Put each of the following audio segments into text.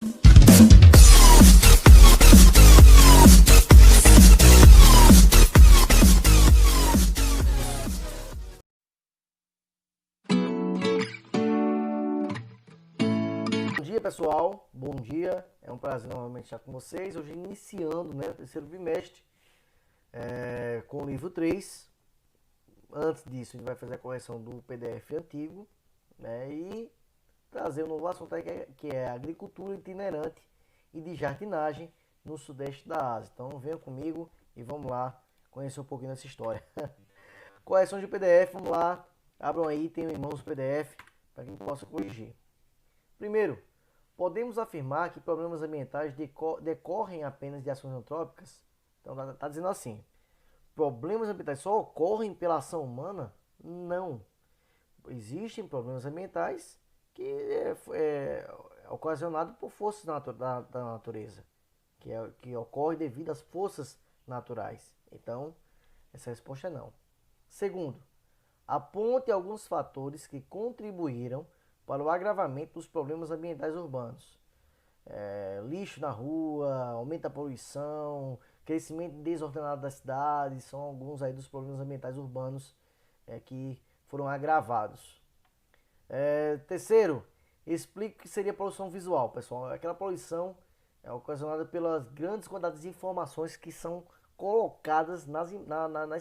Bom dia, pessoal, bom dia, é um prazer novamente estar com vocês, hoje iniciando, né, o terceiro bimestre com o livro 3. Antes disso a gente vai fazer a correção do PDF antigo, né, e trazer um novo assunto aí que é agricultura itinerante e de jardinagem no sudeste da Ásia. Então venham comigo e vamos lá conhecer um pouquinho dessa história. Correção de PDF, vamos lá, abram aí, tenham em mãos o PDF para que possa corrigir. Primeiro, podemos afirmar que problemas ambientais decorrem apenas de ações antrópicas? Então está dizendo assim, problemas ambientais só ocorrem pela ação humana? Não. Existem problemas ambientais que é ocasionado por forças da natureza, que ocorre devido às forças naturais. Então, essa resposta é não. Segundo, aponte alguns fatores que contribuíram para o agravamento dos problemas ambientais urbanos. Lixo na rua, aumento da poluição, crescimento desordenado das cidades, são alguns aí dos problemas ambientais urbanos que foram agravados. Terceiro, explique o que seria poluição visual, pessoal. Aquela poluição é ocasionada pelas grandes quantidades de informações que são colocadas nas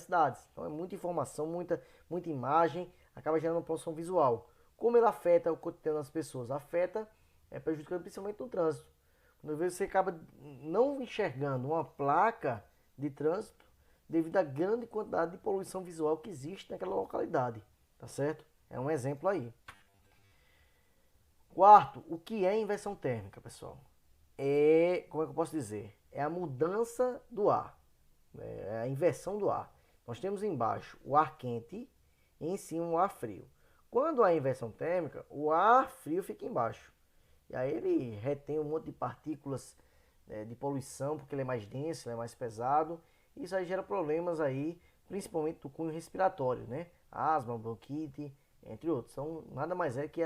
cidades. Então é muita informação, muita imagem, acaba gerando poluição visual. Como ela afeta o cotidiano das pessoas? Afeta, prejudicando principalmente no trânsito. Quando você acaba não enxergando uma placa de trânsito devido à grande quantidade de poluição visual que existe naquela localidade, tá certo? É um exemplo aí. Quarto, o que é inversão térmica, pessoal? Como é que eu posso dizer? É a mudança do ar, é a inversão do ar. Nós temos embaixo o ar quente e em cima o ar frio. Quando há inversão térmica, o ar frio fica embaixo. E aí ele retém um monte de partículas de poluição, porque ele é mais denso, ele é mais pesado. E isso aí gera problemas aí, principalmente do cunho respiratório, né? Asma, bronquite, entre outros. Então, nada mais é que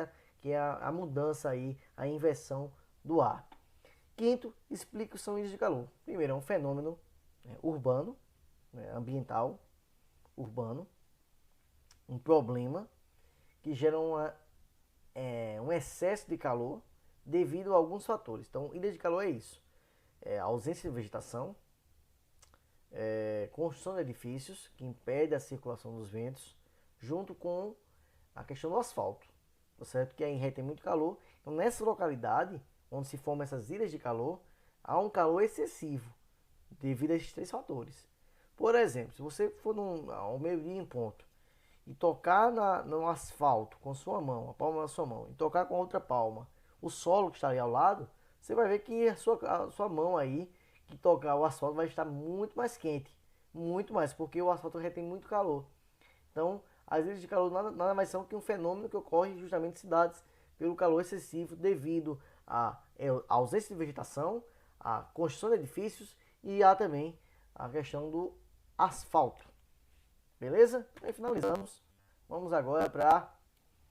a mudança aí, a inversão do ar. Quinto, explica o que são ilhas de calor. Primeiro, é um fenômeno urbano, ambiental, urbano, um problema que gera um excesso de calor devido a alguns fatores. Então, ilha de calor é isso. A ausência de vegetação, construção de edifícios que impede a circulação dos ventos, junto com a questão do asfalto, tá certo? Que aí retém muito calor. Então, nessa localidade, onde se formam essas ilhas de calor, há um calor excessivo devido a esses três fatores. Por exemplo, se você for ao meio-dia em ponto e tocar no asfalto com sua mão, a palma da sua mão, e tocar com a outra palma o solo que está ali ao lado, você vai ver que a sua mão aí, que tocar o asfalto, vai estar muito mais quente. Muito mais, porque o asfalto retém muito calor. Então, as ilhas de calor nada mais são que um fenômeno que ocorre justamente em cidades pelo calor excessivo devido à ausência de vegetação, à construção de edifícios e há também a questão do asfalto. Beleza? Aí finalizamos. Vamos agora para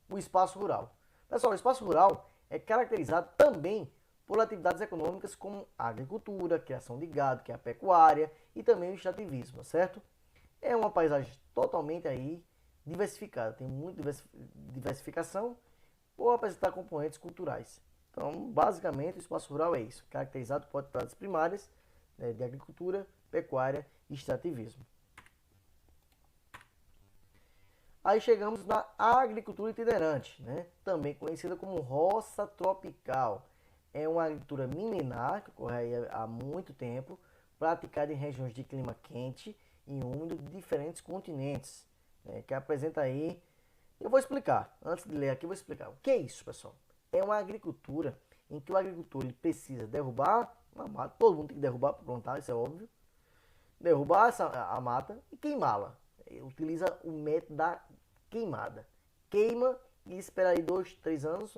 o espaço rural. Pessoal, o espaço rural é caracterizado também por atividades econômicas como a agricultura, criação de gado, que é a pecuária, e também o extrativismo, certo? É uma paisagem totalmente aí diversificada, tem muita diversificação por apresentar componentes culturais. Então, basicamente, o espaço rural é isso, caracterizado por atividades primárias de agricultura, pecuária e extrativismo. Aí chegamos na agricultura itinerante, né? Também conhecida como roça tropical. É uma agricultura milenar, que ocorre há muito tempo, praticada em regiões de clima quente e úmido de diferentes continentes, né? Que apresenta aí... Eu vou explicar, antes de ler aqui eu vou explicar. O que é isso, pessoal? É uma agricultura em que o agricultor ele precisa derrubar uma mata, todo mundo tem que derrubar para plantar, isso é óbvio. Derrubar a mata e queimá-la. Utiliza o método da queimada. Queima e espera aí 2, 3 anos,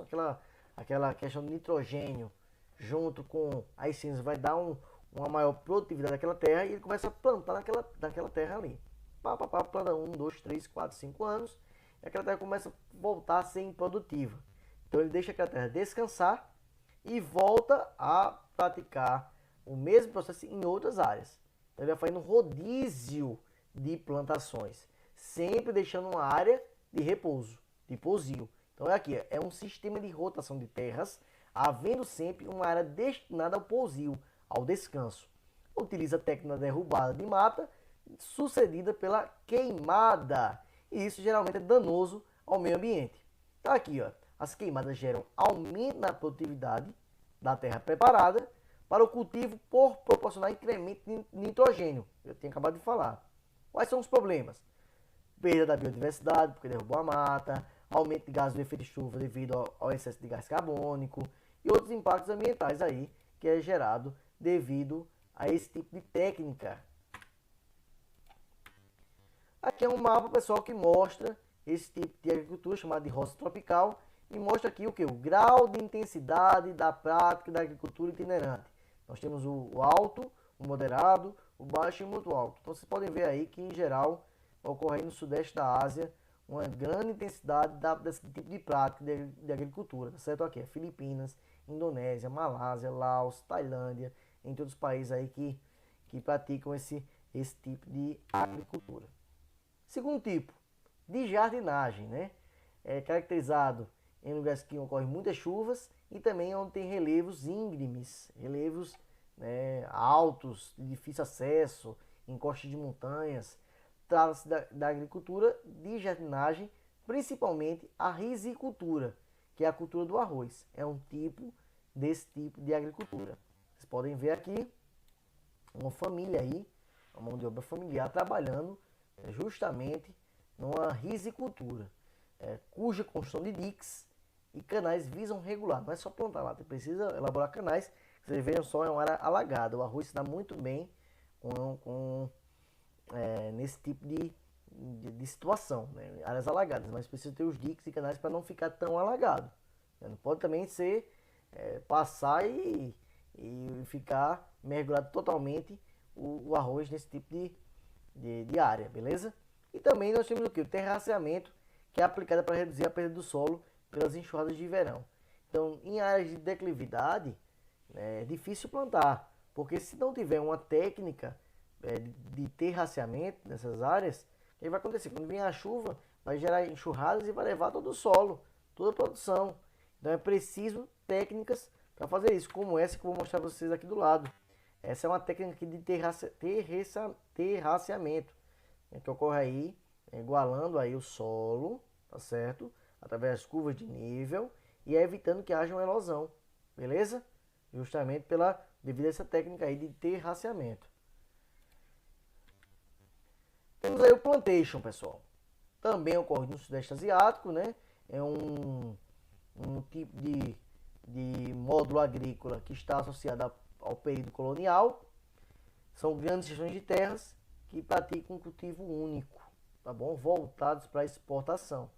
aquela questão de nitrogênio junto com as cinzas vai dar uma maior produtividade daquela terra e ele começa a plantar naquela terra ali. Planta 1, 2, 3, 4, 5 anos e aquela terra começa a voltar a ser improdutiva. Então ele deixa aquela terra descansar e volta a praticar o mesmo processo em outras áreas. Então ele vai fazendo rodízio de plantações, sempre deixando uma área de repouso, de pousio. Então é aqui, é um sistema de rotação de terras, havendo sempre uma área destinada ao pousio, ao descanso. Utiliza a técnica da derrubada de mata, sucedida pela queimada. E isso geralmente é danoso ao meio ambiente. Então aqui, ó, as queimadas geram aumento na produtividade da terra preparada para o cultivo por proporcionar incremento de nitrogênio. Eu tinha acabado de falar. Quais são os problemas? Perda da biodiversidade, porque derrubou a mata, aumento de gases do efeito de chuva devido ao excesso de gás carbônico e outros impactos ambientais aí que é gerado devido a esse tipo de técnica. Aqui é um mapa, pessoal, que mostra esse tipo de agricultura chamado de roça tropical e mostra aqui o que? O grau de intensidade da prática da agricultura itinerante. Nós temos o alto, o moderado, o baixo e o muito alto. Então vocês podem ver aí que em geral ocorre no sudeste da Ásia uma grande intensidade desse tipo de prática de agricultura, tá certo? Aqui é Filipinas, Indonésia, Malásia, Laos, Tailândia, entre outros países aí que praticam esse tipo de agricultura. Segundo tipo, de jardinagem, né? É caracterizado em lugares que ocorrem muitas chuvas e também onde tem relevos íngremes, relevos, né, altos, de difícil acesso, encostas de montanhas. Trata-se da agricultura de jardinagem, principalmente a risicultura, que é a cultura do arroz. É um tipo desse tipo de agricultura. Vocês podem ver aqui uma família aí, uma mão de obra familiar, trabalhando justamente numa risicultura, cuja construção de diques e canais visam regular. Não é só plantar lá, precisa elaborar canais. Vocês vejam só, é uma área alagada. O arroz se dá muito bem nesse tipo de situação, né? Áreas alagadas, mas precisa ter os diques e canais para não ficar tão alagado. Não pode também ser passar e ficar mergulhado totalmente o arroz nesse tipo de área, beleza? E também nós temos o que? O terraceamento, que é aplicado para reduzir a perda do solo pelas enxurradas de verão. Então, em áreas de declividade, é difícil plantar, porque se não tiver uma técnica de terraceamento nessas áreas, o que vai acontecer? Quando vem a chuva, vai gerar enxurradas e vai levar todo o solo, toda a produção. Então é preciso técnicas para fazer isso, como essa que eu vou mostrar para vocês aqui do lado. Essa é uma técnica de terraceamento, que ocorre aí, igualando aí o solo, tá certo? Através das curvas de nível e evitando que haja uma erosão, beleza? Justamente devido a essa técnica aí de terraceamento. Temos aí o plantation, pessoal. Também ocorre no Sudeste Asiático, né? É um tipo de módulo agrícola que está associado ao período colonial. São grandes extensões de terras que praticam um cultivo único, tá bom? Voltados para exportação.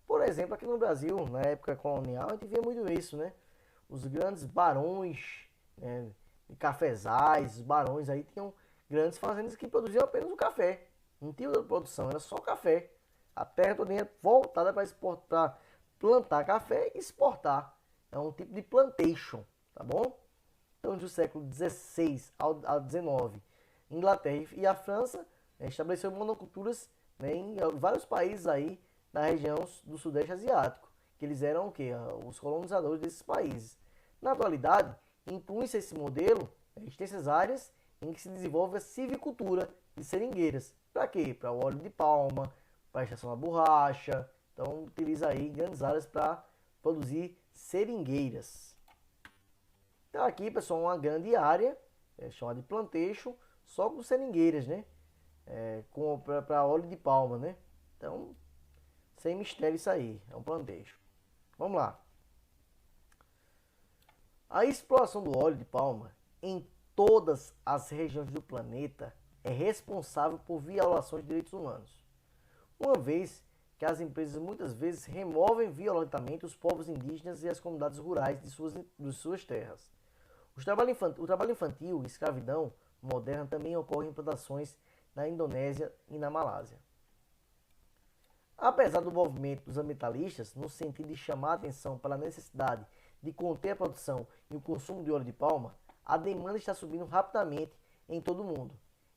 Por exemplo, aqui no Brasil, na época colonial, a gente via muito isso, né? Os grandes barões, né, de cafezais, os barões aí tinham grandes fazendas que produziam apenas o café. Não tinha outra produção, era só café. A terra toda voltada para exportar, plantar café e exportar. É um tipo de plantation, tá bom? Então, do século XVI ao XIX, Inglaterra e a França estabeleceu monoculturas, né, em vários países aí da região do Sudeste Asiático, que eles eram o quê? Os colonizadores desses países. Na atualidade, impunha-se esse modelo em extensas áreas em que se desenvolve a silvicultura de seringueiras. Para quê? Para o óleo de palma, para a extração da borracha. Então, utiliza aí grandes áreas para produzir seringueiras. Então, aqui, pessoal, uma grande área, chamada de plantation, só com seringueiras, né? Para óleo de palma, né? Então, sem mistério isso aí, é um plantation. Vamos lá. A exploração do óleo de palma em todas as regiões do planeta é responsável por violações de direitos humanos, uma vez que as empresas muitas vezes removem violentamente os povos indígenas e as comunidades rurais de suas terras. O trabalho infantil e escravidão moderna também ocorrem em plantações na Indonésia e na Malásia. Apesar do movimento dos ambientalistas no sentido de chamar a atenção para a necessidade de conter a produção e o consumo de óleo de palma, a demanda está subindo rapidamente em todo o mundo,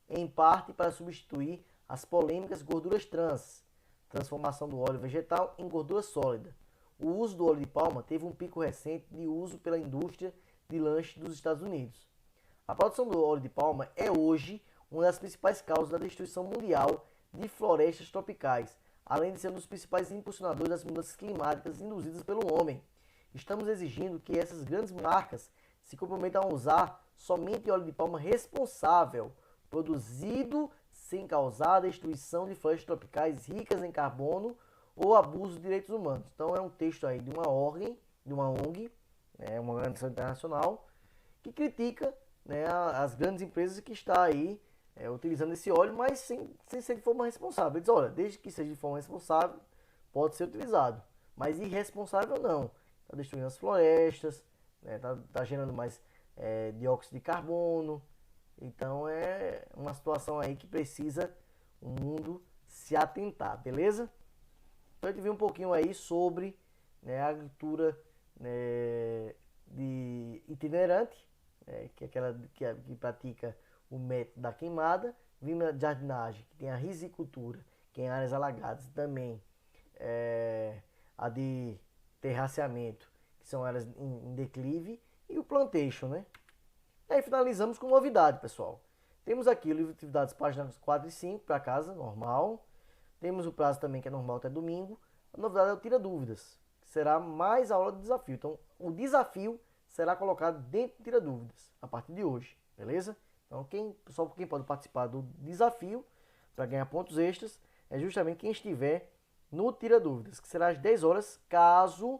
em parte para substituir as polêmicas gorduras trans, transformação do óleo vegetal em gordura sólida. O uso do óleo de palma teve um pico recente de uso pela indústria de lanche dos Estados Unidos. A produção do óleo de palma é hoje uma das principais causas da destruição mundial de florestas tropicais, além de ser um dos principais impulsionadores das mudanças climáticas induzidas pelo homem. Estamos exigindo que essas grandes marcas se comprometam a usar somente óleo de palma responsável, produzido sem causar destruição de florestas tropicais ricas em carbono ou abuso de direitos humanos. Então é um texto aí de uma ordem, de uma ONG, uma organização internacional, que critica, né, as grandes empresas que estão aí utilizando esse óleo, mas sem ser de forma responsável. Eles, olha, desde que seja de forma responsável, pode ser utilizado, mas irresponsável não. Está destruindo as florestas, tá gerando mais dióxido de carbono. Então é uma situação aí que precisa o mundo se atentar, beleza? Então a gente viu um pouquinho aí sobre, a agricultura, de itinerante, que é aquela que pratica o método da queimada. Vimos a jardinagem, que tem a risicultura, que é em áreas alagadas, também a de terraceamento, que são áreas em declive, e o plantation, né? E aí finalizamos com novidade, pessoal. Temos aqui o livro de atividades, páginas 4 e 5, para casa, normal. Temos o prazo também, que é normal até domingo. A novidade é o Tira Dúvidas, que será mais aula de desafio. Então, o desafio será colocado dentro do Tira Dúvidas, a partir de hoje, beleza? Então, só quem pode participar do desafio, para ganhar pontos extras, é justamente quem estiver no Tira Dúvidas, que será às 10 horas, caso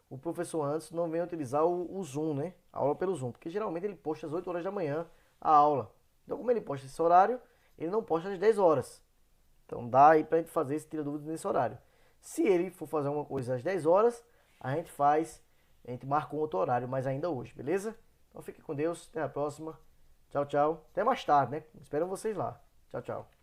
o professor Anderson não venha utilizar o Zoom, né? A aula pelo Zoom, porque geralmente ele posta às 8 horas da manhã a aula. Então, como ele posta esse horário, ele não posta às 10 horas. Então, dá aí pra gente fazer esse Tira Dúvidas nesse horário. Se ele for fazer alguma coisa às 10 horas, a gente marca um outro horário, mas ainda hoje, beleza? Então, fique com Deus, até a próxima. Tchau, tchau. Até mais tarde, né? Espero vocês lá. Tchau, tchau.